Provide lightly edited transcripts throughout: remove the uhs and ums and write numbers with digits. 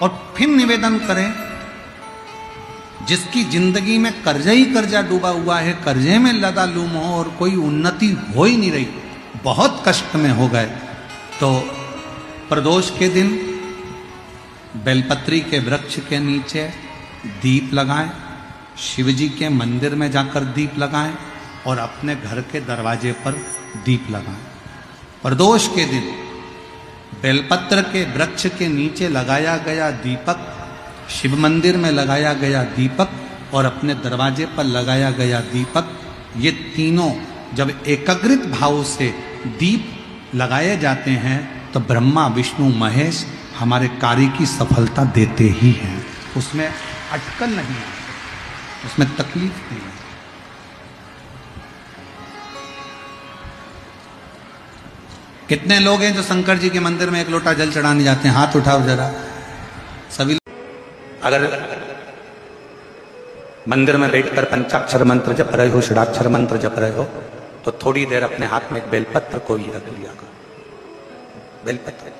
और फिर निवेदन करें, जिसकी जिंदगी में कर्जा ही कर्जा डूबा हुआ है, कर्जे में लदा लूम हो और कोई उन्नति हो ही नहीं रही, बहुत कष्ट में हो गए, तो प्रदोष के दिन बेलपत्री के वृक्ष के नीचे दीप लगाएं, शिवजी के मंदिर में जाकर दीप लगाएं और अपने घर के दरवाजे पर दीप लगाएं। प्रदोष के दिन बेलपत्र के वृक्ष के नीचे लगाया गया दीपक, शिव मंदिर में लगाया गया दीपक और अपने दरवाजे पर लगाया गया दीपक, ये तीनों जब एकाग्रित भाव से दीप लगाए जाते हैं तो ब्रह्मा विष्णु महेश हमारे कार्य की सफलता देते ही हैं। उसमें अटकल नहीं है, उसमें तकलीफ नहीं है। कितने लोग हैं जो शंकर जी के मंदिर में एक लोटा जल चढ़ाने जाते हैं? हाथ उठाओ जरा सभी। अगर मंदिर में बैठकर पंचाक्षर मंत्र जप रहे हो, षडाक्षर मंत्र जप रहे हो, तो थोड़ी देर अपने हाथ में एक बेलपत्र को ही रख लिया करो। बेलपत्र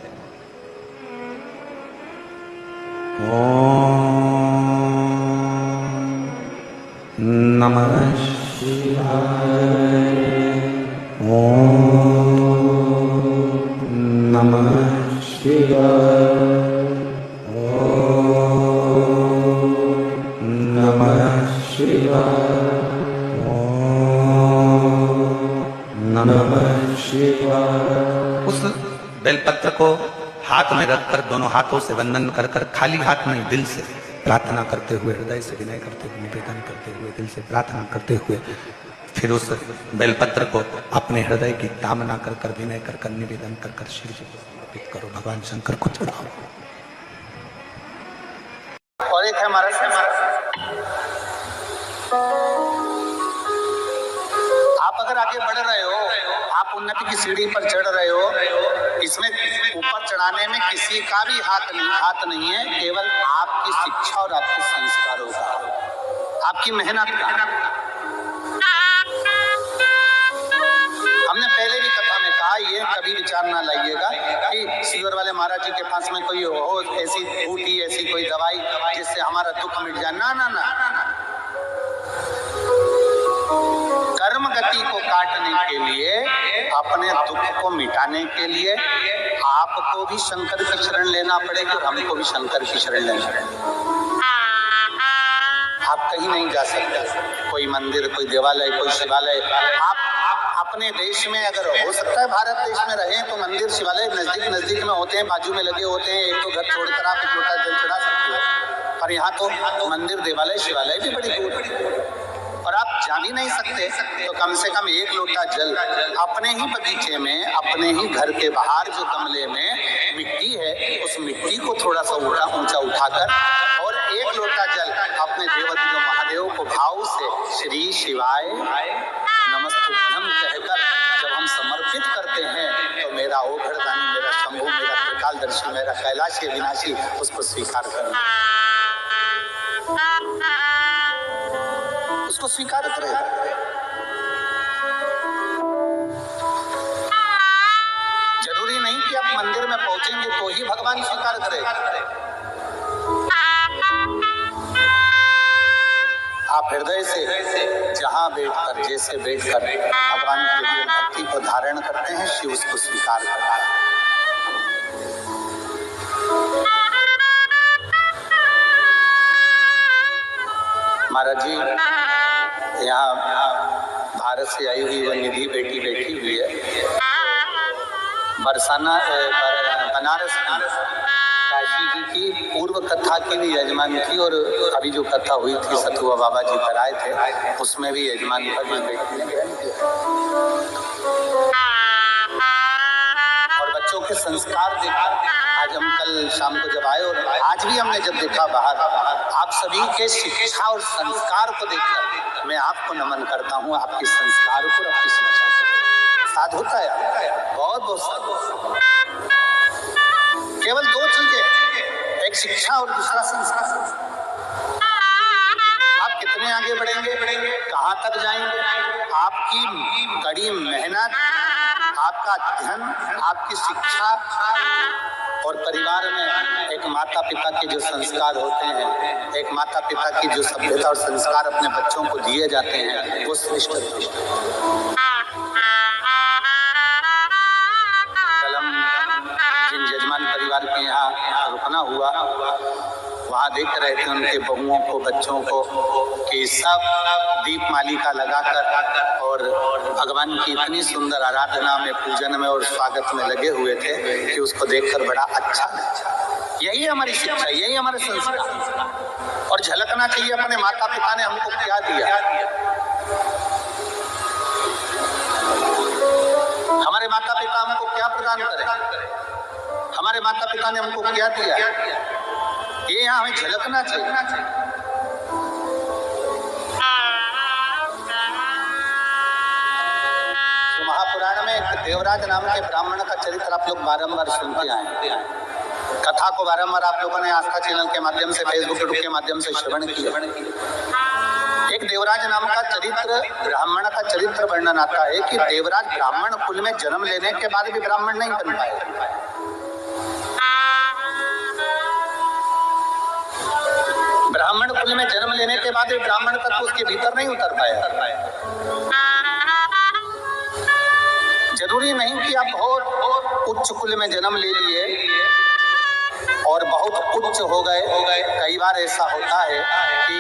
ओम नमः शिवाय, ओम नमः शिवाय, ओम नमः शिवाय, ओम नमः शिवाय। उस बेलपत्र को हाथ में रखकर दोनों हाथों से वंदन कर कर, खाली हाथ नहीं, दिल से प्रार्थना करते हुए, हृदय से विनय करते हुए, निवेदन करते हुए, दिल से प्रार्थना करते हुए, फिर उस बेलपत्र को अपने हृदय की कामना कर कर, विनय कर कर, निवेदन कर कर शिव जी को समर्पित करो, भगवान शंकर को चढ़ाओ। और एक है हमारा आप अगर आगे बढ़ रहे हो, आप उन्नति की सीढ़ी पर चढ़ रहे हो, इसमें ऊपर चढ़ाने में किसी का भी हाथ नहीं है, केवल आपकी शिक्षा और आपके संस्कारों का, आपकी मेहनत का। हमने पहले भी कथा में कहा, ये कभी विचार ना लाइएगा कि सीवर वाले महाराज जी के पास में कोई हो ऐसी बूटी, ऐसी कोई दवाई जिससे हमारा दुख मिट जाए। ना ना ना, कर्म गति को काटने के लिए, अपने दुख को मिटाने के लिए आपको भी शंकर की शरण लेना पड़ेगी और हमको भी शंकर की शरण लेना पड़ेगी। आप कहीं नहीं जा सकते, कोई मंदिर, कोई देवालय, कोई शिवालय। आप अपने देश में अगर हो सकता है, भारत देश में रहे तो मंदिर शिवालय नजदीक में होते हैं, बाजू में लगे होते हैं, एक तो घर छोड़कर आप एक लोटा जल चढ़ा सकते हो। पर यहाँ तो मंदिर, देवालय, शिवालय भी बड़ी दूर है और आप जा भी नहीं सकते, तो कम से कम एक लोटा जल अपने ही बगीचे में, अपने ही घर के बाहर जो गमले में मिट्टी है, उस मिट्टी को थोड़ा सा ऊंचा उठाकर और एक लोटा जल अपने देवदेव महादेव को भाव से श्री शिवाय नमस्तुभ्यं कहकर जब हम समर्पित करते हैं, तो मेरा ओघड़दानी, मेरा शंभु, मेरा त्रिकालदर्शी, मेरा कैलाशी विनाशी उसको स्वीकार करना, उसको स्वीकार करेगा। जरूरी नहीं कि आप मंदिर में पहुंचेंगे तो ही भगवान स्वीकार करेगा। आप हृदय से जहां बैठकर, जैसे बैठकर भगवान की भक्ति को धारण करते हैं, शिव उसको स्वीकार करता है। महाराज जी यहाँ भारत से आई हुई वह निधि बेटी बैठी हुई है, बनारस की काशी जी की पूर्व कथा की भी यजमान थी, और अभी जो कथा हुई थी सतुआ बाबा जी कराए थे, उसमें भी यजमान पर बेटी ने ग्रहण किया। और बच्चों के संस्कार देखा, आज हम कल शाम को जब आए और आज भी हमने जब देखा बाहर, आप सभी के शिक्षा और संस्कार को देखकर मैं आपको नमन करता हूँ, आपके संस्कार को, आपकी शिक्षा को। साधुता है, बहुत बहुत साधु। केवल दो चीजें, एक शिक्षा और दूसरा संस्कार। आप कितने आगे बढ़ेंगे, कहाँ तक जाएंगे, आपकी कड़ी मेहनत, आपका अध्ययन, आपकी शिक्षा और परिवार में एक माता पिता के जो संस्कार होते हैं, एक माता पिता की जो सभ्यता और संस्कार अपने बच्चों को दिए जाते हैं, वो श्रेष्ठ जिन जजमान परिवार के यहाँ रुकना हुआ, वहाँ देख रहे थे उनके बहुओं को, बच्चों को कि सब दीप मालिका लगाकर और भगवान की इतनी सुंदर आराधना में, पूजन में और स्वागत में लगे हुए थे कि उसको देखकर बड़ा अच्छा लगा। यही हमारी शिक्षा, यही हमारे संस्कार। और झलकना चाहिए अपने माता पिता ने हमको क्या दिया। हमारे माता पिता हमको क्या प्रदान करें, हमारे माता पिता ने हमको क्या दिया, ये यहाँ हमें झलकना चाहिए। तो महापुराण में एक देवराज नाम के ब्राह्मण का चरित्र आप लोग बारंबार सुनते आए। कथा को बारंबार आप लोगों ने आस्था चैनल के माध्यम से, फेसबुक यूट्यूब के माध्यम से श्रवण किया। एक देवराज नाम का चरित्र, ब्राह्मण का चरित्र वर्णन आता है कि देवराज ब्राह्मण कुल में जन्म लेने के बाद भी ब्राह्मण नहीं बन पाए। ब्राह्मण कुल में जन्म लेने के बाद भी ब्राह्मण तत्व उसके भीतर नहीं उतर पाया। जरूरी नहीं कि आप बहुत उच्च कुल में जन्म ले लिए और बहुत उच्च हो गए। कई बार ऐसा होता है कि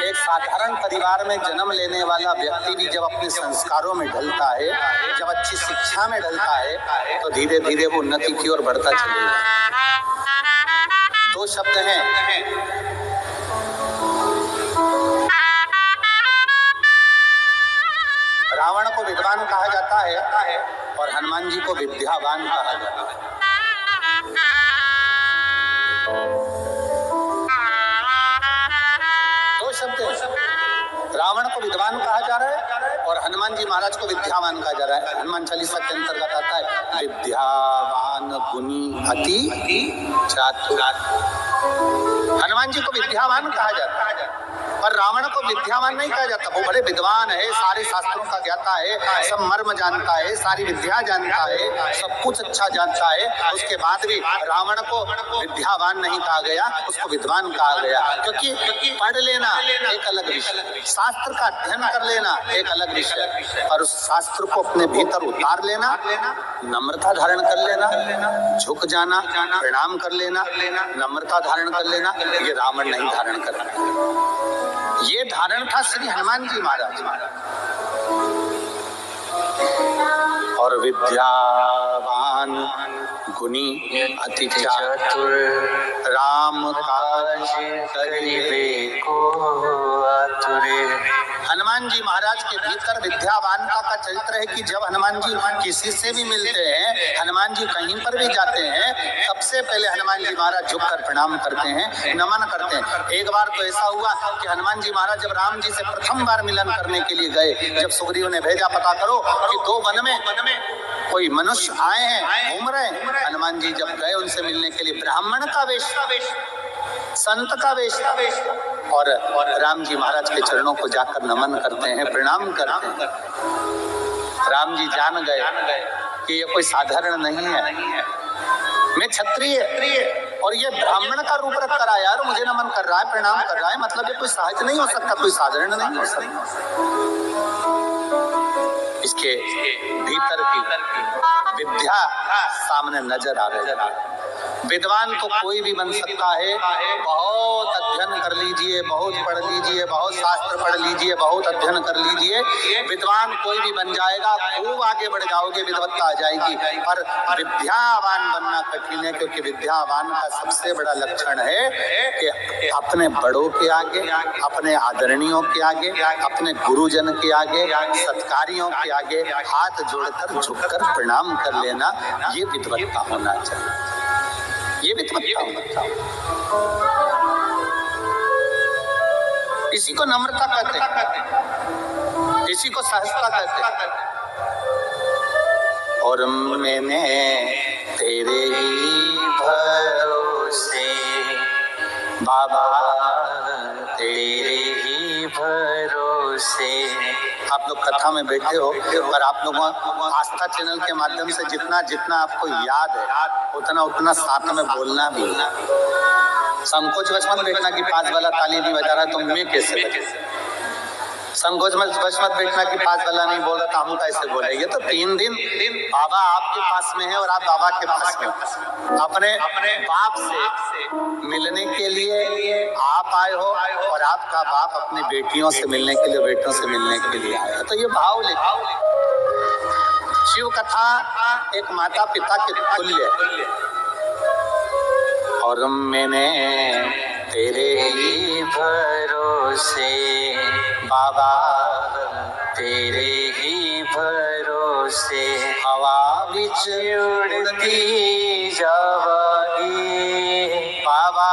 एक साधारण परिवार में जन्म लेने वाला व्यक्ति भी जब अपने संस्कारों में ढलता है, जब अच्छी शिक्षा में ढलता है, तो धीरे धीरे वो उन्नति की ओर बढ़ता चलेगा। दो शब्द हैं, रावण को विद्वान कहा जाता है और हनुमान जी को विद्यावान कहा जाता है। दो शब्द हैं, रावण को विद्वान कहा जा रहा है और हनुमान जी महाराज को विद्यावान कहा जा रहा है। हनुमान चालीसा के अंतर्गत आता है विद्यावान गुणी अति चातुर। हनुमान जी को विद्यावान कहा जाता है पर रावण को विद्यावान नहीं कहा जाता। वो बड़े विद्वान है, सारे शास्त्रों का ज्ञाता है, सब मर्म जानता है, सारी विद्या जानता है, सब कुछ अच्छा जानता है। उसके बाद भी रावण को विद्यावान नहीं कहा गया, उसको विद्वान कहा गया। क्योंकि पढ़ लेना एक अलग विषय, शास्त्र का अध्ययन कर लेना एक अलग विषय, और उस शास्त्र को अपने भीतर उतार लेना, नम्रता धारण कर लेना, झुक जाना, प्रणाम कर लेना, नम्रता धारण कर लेना, ये रावण नहीं धारण करता। ये धारण था श्री हनुमान जी महाराज। और विद्यावान गुणी अति चातुर, राम काज करिबे को आतुर। हनुमान जी महाराज के भीतर विद्यावानता का चरित्र है कि जब हनुमान जी किसी से भी मिलते हैं, हनुमान जी कहीं पर भी जाते हैं, सबसे पहले हनुमान जी महाराज झुककर प्रणाम करते हैं, नमन करते हैं। एक बार तो ऐसा हुआ कि हनुमान जी महाराज जब राम जी से प्रथम बार मिलन करने के लिए गए, जब सुग्रीव ने भेजा पता करो कि दो वन में कोई मनुष्य आए हैं, घूम रहे हैं, हनुमान जी जब गए उनसे मिलने के लिए, ब्राह्मण का वेश, संत का वेश, और राम जी महाराज के चरणों को जाकर नमन करते हैं, प्रणाम करते हैं। राम जी जान गए कि ये कोई साधारण नहीं है, मैं क्षत्रिय और ये ब्राह्मण का रूप रख कर आया यार, मुझे नमन कर रहा है, प्रणाम कर रहा है, मतलब ये कोई सहज नहीं हो सकता, कोई साधारण नहीं हो सकता। इसके भीतर की विद्या सामने नजर आ रही है। विद्वान तो कोई भी बन सकता है, बहुत अध्ययन कर लीजिए, बहुत पढ़ लीजिए, बहुत शास्त्र पढ़ लीजिए, बहुत अध्ययन कर लीजिए, विद्वान कोई भी बन जाएगा, खूब आगे बढ़ जाओगे, विद्वत्ता आ जाएगी। पर विद्यावान बनना कठिन है, क्योंकि विद्यावान का सबसे बड़ा लक्षण है कि अपने बड़ों के आगे, अपने आदरणीयों के आगे, अपने गुरुजन के आगे, सत्कारियों के आगे हाथ जोड़कर झुककर प्रणाम कर लेना, ये विद्वत्ता होना चाहिए, ये विद्वत्ता होना। इसी को नम्रता कहते हैं, इसी को सहजता कहते हैं। और मैंने तेरे ही भरोसे बाबा, तेरे ही भरोसे से। आप लोग कथा में बैठे हो और आप लोगों आस्था चैनल के माध्यम से जितना जितना आपको याद है उतना उतना साथ में बोलना भी। संकोच वश मत बैठना कि पास वाला ताली नहीं बजा रहा तो मैं कैसे बजे। संकोच वश मत बैठना कि पास वाला नहीं बोल रहा हम कैसे बोले। ये तो 3 दिन बाबा आपके पास में है और आप बाबा के पास में अपने बाप से मिलने के लिए आप आए हो और आपका बाप अपनी बेटियों से मिलने के लिए, बेटों से मिलने के लिए आया। तो ये भाव लेकर शिव कथा एक माता पिता के तुल्य है। और मैंने तेरे ही भरोसे बाबा तेरे ही भरोसे हवा बिच उड़ती जावागी। बाबा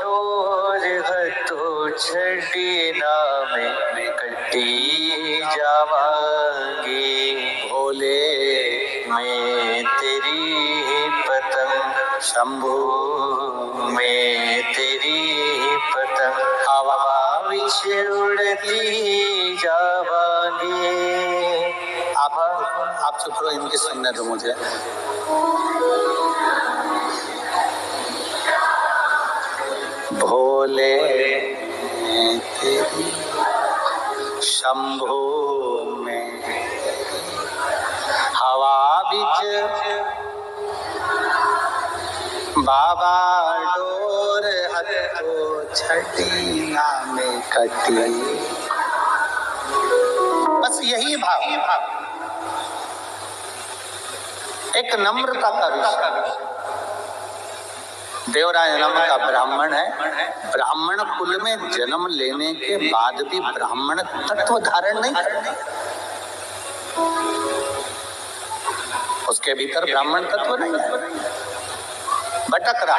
डोर हथों छड़ी ना में कटी जावागी। भोले मैं तेरी पतंग शंभू मैं तेरी पतंग हवा बिच उड़ती जावागी। आप चुप रहो, इनकी सुनने दो मुझे। भोले तेरी शंभू में हवा बिच बाबा डोर हथो छठी ना में कटी। बस यही भाव, एक नम्रता का विषय। देवराय नाम का ब्राह्मण है। ब्राह्मण कुल में जन्म लेने के बाद भी ब्राह्मण तत्व धारण नहीं करते। उसके भीतर ब्राह्मण तत्व नहीं है, भटक रहा।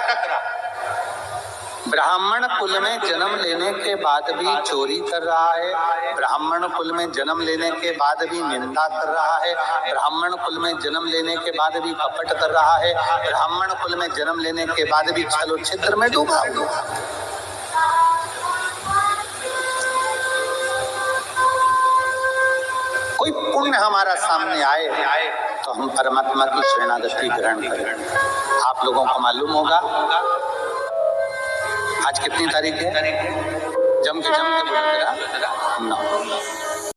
ब्राह्मण कुल में जन्म लेने के बाद भी चोरी कर रहा है। ब्राह्मण कुल में जन्म लेने के बाद भी निंदा कर रहा है। ब्राह्मण कुल में जन्म लेने के बाद भी कपट कर रहा है। ब्राह्मण कुल में जन्म लेने के बाद भी छल छिद्र में डूबा हुआ। कोई पुण्य हमारा सामने आए तो हम परमात्मा की शरणागति ग्रहण करें। आप लोगों को मालूम होगा आज कितनी तारीख है? जम के बोलो जरा। 9।